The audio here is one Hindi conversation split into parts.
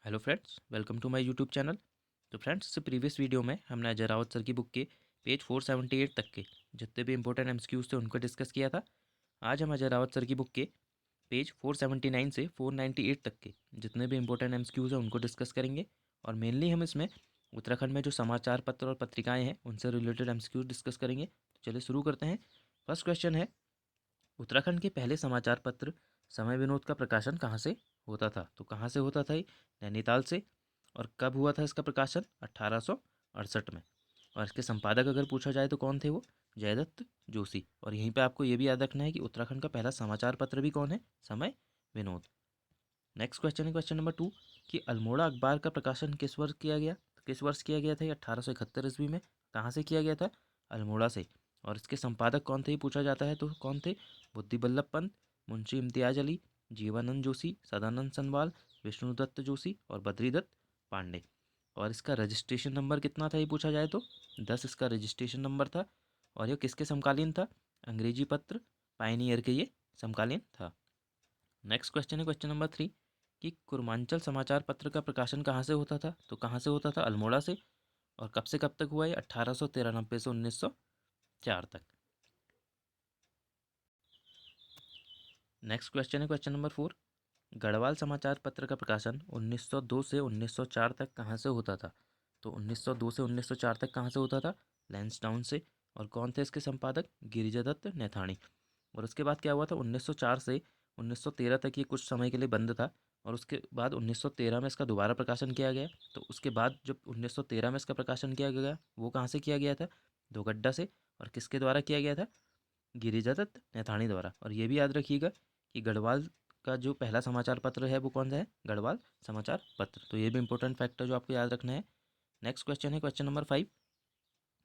Hello friends, welcome to my YouTube channel. तो फ्रेंड्स, इस प्रीवियस वीडियो में हमने अजय रावत सर की बुक के पेज 478 तक के जितने भी इंपॉर्टेंट एमसीक्यूज थे उनको डिस्कस किया था। आज हम अजय रावत सर की बुक के पेज 479 से 498 तक के जितने भी इंपॉर्टेंट एमसीक्यूज हैं उनको डिस्कस करेंगे। और मेनली हम इसमें उत्तराखंड में जो समाचार पत्र और पत्रिकाएँ हैं उनसे रिलेटेड एमसीक्यूज डिस्कस करेंगे। तो चलिए शुरू करते हैं। फर्स्ट क्वेश्चन है, उत्तराखंड के पहले समाचार पत्र समय विनोद का प्रकाशन कहाँ से होता था? तो कहाँ से होता था ये? नैनीताल से। और कब हुआ था इसका प्रकाशन? 1868 में। और इसके संपादक अगर पूछा जाए तो कौन थे वो? जयदत्त जोशी। और यहीं पे आपको ये भी याद रखना है कि उत्तराखंड का पहला समाचार पत्र भी कौन है? समय विनोद। नेक्स्ट क्वेश्चन है क्वेश्चन नंबर 2 कि अल्मोड़ा अखबार का प्रकाशन किस वर्ष किया गया? तो किस वर्ष किया गया था? ये 1871 ईस्वी में। कहाँ से किया गया था? अल्मोड़ा से। और इसके संपादक कौन थे ये पूछा जाता है तो कौन थे? बुद्धि बल्लभ पंत, मुंशी इम्तियाज अली, जीवानंद जोशी, सदानंद सनवाल, विष्णुदत्त जोशी और बद्रीदत्त पांडे। और इसका रजिस्ट्रेशन नंबर कितना था ये पूछा जाए तो 10 इसका रजिस्ट्रेशन नंबर था। और ये किसके समकालीन था? अंग्रेजी पत्र पायनियर के ये समकालीन था। नेक्स्ट क्वेश्चन है क्वेश्चन नंबर 3 कि कुर्मांचल समाचार पत्र का प्रकाशन कहाँ से होता था? तो कहाँ से होता था? अल्मोड़ा से। और कब से कब तक हुआ ये? 1893 से 1904 तक। नेक्स्ट क्वेश्चन है क्वेश्चन नंबर 4, गढ़वाल समाचार पत्र का प्रकाशन 1902 से 1904 तक कहाँ से होता था? तो 1902 से 1904 तक कहाँ से होता था? लैंसडाउन से। और कौन थे इसके संपादक? गिरिजादत्त नैथानी। और उसके बाद क्या हुआ था? 1904 से 1913 तक ये कुछ समय के लिए बंद था। और उसके बाद 1913 में इसका दोबारा प्रकाशन किया गया। तो उसके बाद जब 1913 में इसका प्रकाशन किया गया वो कहाँ से किया गया था? दोगड्डा से। और किसके द्वारा किया गया था? गिरिजादत्त नैथानी द्वारा। और ये भी याद रखिएगा कि गढ़वाल का जो पहला समाचार पत्र है वो कौन सा है? गढ़वाल समाचार पत्र। तो ये भी इंपॉर्टेंट फैक्टर जो आपको याद रखना है। नेक्स्ट क्वेश्चन है क्वेश्चन नंबर 5,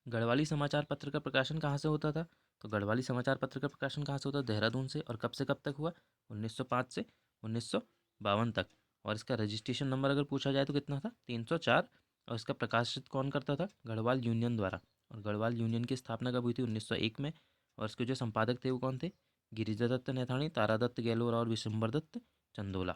गढ़वाली समाचार पत्र का प्रकाशन कहाँ से होता था? तो गढ़वाली समाचार पत्र का प्रकाशन कहाँ से होता था? देहरादून से। और कब से कब तक हुआ? 1905 से 1952 तक। और इसका रजिस्ट्रेशन नंबर अगर पूछा जाए तो कितना था? 304। और इसका प्रकाशित कौन करता था? गढ़वाल यूनियन द्वारा। और गढ़वाल यूनियन की स्थापना कब हुई थी? 1901 में। और इसके जो संपादक थे वो कौन थे? गिरिजादत्त नैथानी, तारादत्त गहलोत और विशंबर दत्त चंदोला।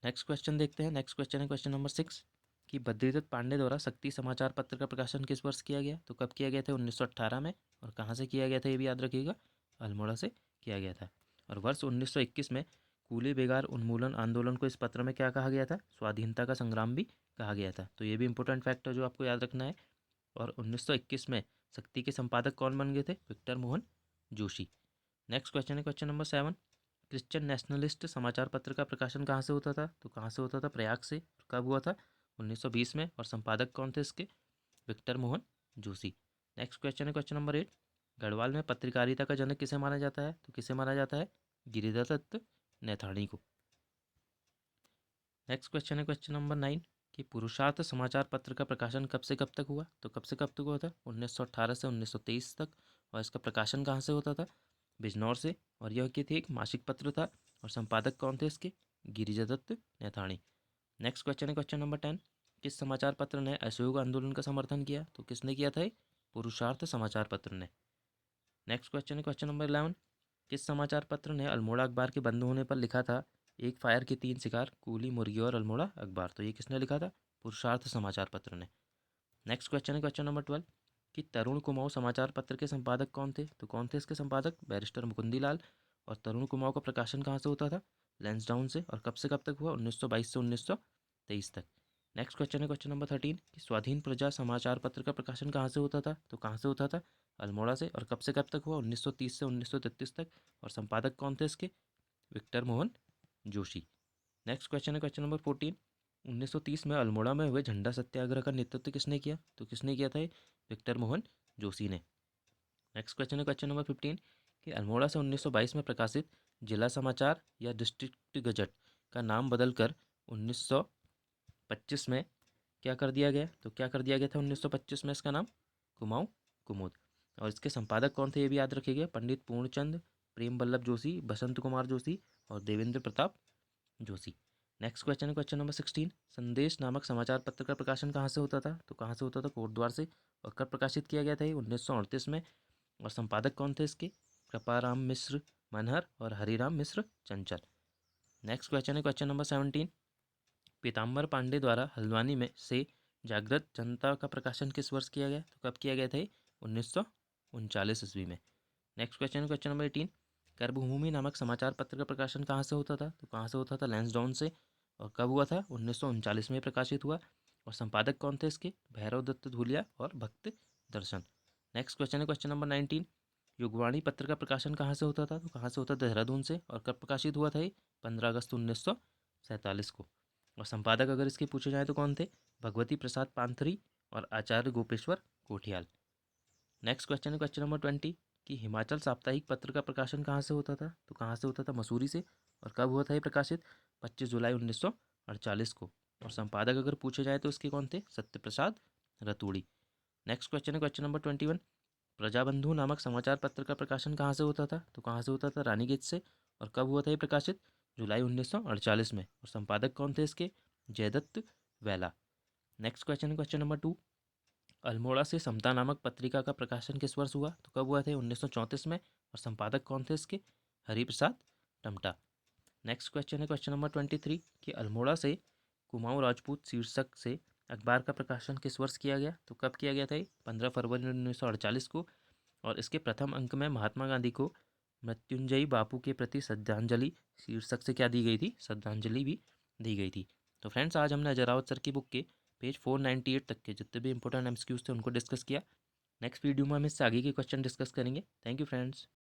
नेक्स्ट क्वेश्चन देखते हैं। नेक्स्ट क्वेश्चन है क्वेश्चन नंबर 6 कि बद्रीदत्त पांडे द्वारा शक्ति समाचार पत्र का प्रकाशन किस वर्ष किया गया? तो कब किया गया था? 1918 में। और कहाँ से किया गया था ये भी याद रखिएगा? अल्मोड़ा से किया गया था। और वर्ष 1921 में कूली बेगार उन्मूलन आंदोलन को इस पत्र में क्या कहा गया था? स्वाधीनता का संग्राम भी कहा गया था। तो ये भी इंपॉर्टेंट फैक्टर जो आपको याद रखना है। और 1921 में शक्ति के संपादक कौन बन गए थे? विक्टर मोहन जोशी। नेक्स्ट क्वेश्चन है क्वेश्चन नंबर 7, क्रिश्चियन नेशनलिस्ट समाचार पत्र का प्रकाशन कहाँ से होता था? तो कहाँ से होता था? प्रयाग से। कब हुआ था? 1920 में। और संपादक कौन थे इसके? विक्टर मोहन जोशी। नेक्स्ट क्वेश्चन है क्वेश्चन नंबर 8, गढ़वाल में पत्रकारिता का जनक किसे माना जाता है? तो किसे माना जाता है? गिरिदत्त नैथानी को। नेक्स्ट क्वेश्चन है क्वेश्चन नंबर 9 कि पुरुषार्थ समाचार पत्र का प्रकाशन कब से कब तक हुआ? तो कब से कब तक हुआ था? 1918 से 1923 तक। और इसका प्रकाशन कहाँ से होता था? बिजनौर से। और यह क्या थी? एक मासिक पत्र था। और संपादक कौन थे इसके? गिरिजादत्त नैथानी। नेक्स्ट क्वेश्चन है क्वेश्चन नंबर 10, किस समाचार पत्र ने असहयोग आंदोलन का समर्थन किया? तो किसने किया था ये? पुरुषार्थ समाचार पत्र ने। नेक्स्ट क्वेश्चन है क्वेश्चन नंबर 11, किस समाचार पत्र ने अल्मोड़ा अखबार के बंद होने पर लिखा था एक फायर के 3 शिकार, कूली, मुर्गी और अल्मोड़ा अखबार? तो ये किसने लिखा था? पुरुषार्थ समाचार पत्र ने। नेक्स्ट क्वेश्चन है क्वेश्चन नंबर 12 कि तरुण कुमाऊं समाचार पत्र के संपादक कौन थे? तो कौन थे इसके संपादक? बैरिस्टर मुकुंदी लाल। और तरुण कुमाऊं का प्रकाशन कहाँ से होता था? लैंसडाउन से। और कब से कब तक हुआ? 1922 से 1923 तक। नेक्स्ट क्वेश्चन है क्वेश्चन नंबर 13 कि स्वाधीन प्रजा समाचार पत्र का प्रकाशन कहाँ से होता था? तो कहाँ से होता था? अल्मोड़ा से। और कब से कब तक हुआ? 1930 से 1933 तक। और संपादक कौन थे इसके? विक्टर मोहन जोशी। नेक्स्ट क्वेश्चन है क्वेश्चन नंबर 14, 1930 में अल्मोड़ा में हुए झंडा सत्याग्रह का नेतृत्व किसने किया? तो किसने किया था ये? विक्टर मोहन जोशी ने। नेक्स्ट क्वेश्चन है क्वेश्चन नंबर 15 कि अल्मोड़ा से 1922 में प्रकाशित जिला समाचार या डिस्ट्रिक्ट गजट का नाम बदलकर 1925 में क्या कर दिया गया? तो क्या कर दिया गया था 1925 में इसका नाम? कुमाऊं कुमुद। और इसके संपादक कौन थे ये भी याद रखिएगा? पंडित पूर्णचंद, प्रेम बल्लभ जोशी, बसंत कुमार जोशी और देवेंद्र प्रताप जोशी। नेक्स्ट क्वेश्चन है क्वेश्चन नंबर 16, संदेश नामक समाचार पत्र का प्रकाशन कहाँ से होता था? तो कहाँ से होता था? कोटद्वार से। और कब प्रकाशित किया गया था ये? 1938 में। और संपादक कौन थे इसके? कृपाराम मिश्र मनहर और हरिराम मिश्र चंचल। नेक्स्ट क्वेश्चन है क्वेश्चन नंबर 17। पीताम्बर पांडे द्वारा हल्द्वानी में से जागृत जनता का प्रकाशन किस वर्ष किया गया? तो कब किया गया था? 1939 ईस्वी में। नेक्स्ट क्वेश्चन है क्वेश्चन नंबर 18। कर्मभूमि नामक समाचार पत्र का प्रकाशन कहाँ से होता था? तो कहाँ से होता था? लैंसडाउन से। और कब हुआ था? 1939 में प्रकाशित हुआ। और संपादक कौन थे इसके? भैरव दत्त धूलिया और भक्त दर्शन। नेक्स्ट क्वेश्चन है क्वेश्चन नंबर 19। युगवाणी पत्र का प्रकाशन कहाँ से होता था? तो कहाँ से होता था? देहरादून से। और कब प्रकाशित हुआ था? 15 अगस्त 1947 को। और संपादक अगर इसके पूछे जाए तो कौन थे? भगवती प्रसाद पांथरी और आचार्य गोपेश्वर कोठियाल। नेक्स्ट क्वेश्चन है क्वेश्चन नंबर 20 कि हिमाचल साप्ताहिक पत्र का प्रकाशन कहाँ से होता था? तो कहाँ से होता था? मसूरी से। और कब हुआ था ये प्रकाशित? 25 जुलाई 1948 को। और संपादक अगर पूछे जाए तो इसके कौन थे? सत्यप्रसाद रतूड़ी। नेक्स्ट क्वेश्चन है क्वेश्चन नंबर 21। प्रजाबंधु नामक समाचार पत्र का प्रकाशन कहाँ से होता था? तो कहाँ से होता था? रानीगेट से। और कब हुआ था ये प्रकाशित? जुलाई 1948 में। और संपादक कौन थे इसके? जयदत्त वैला। नेक्स्ट क्वेश्चन है क्वेश्चन नंबर 2। अल्मोड़ा से समता नामक पत्रिका का प्रकाशन किस वर्ष हुआ? तो कब हुआ था? 1934 में। और संपादक कौन थे इसके? हरिप्रसाद टमटा। नेक्स्ट क्वेश्चन है क्वेश्चन नंबर 23 कि अल्मोड़ा से कुमाऊं राजपूत शीर्षक से अखबार का प्रकाशन किस वर्ष किया गया? तो कब किया गया था? 15 फरवरी 1948 को। और इसके प्रथम अंक में महात्मा गांधी को मृत्युंजयी बापू के प्रति श्रद्धांजलि शीर्षक से क्या दी गई थी? श्रद्धांजलि भी दी गई थी। तो फ्रेंड्स, आज हमने अजरावत सर की बुक के पेज 498 तक के जितने भी इंपॉर्टेंट एमसीक्यूज थे उनको डिस्कस किया। नेक्स्ट वीडियो में हम इससे आगे के क्वेश्चन डिस्कस करेंगे। Thank you friends.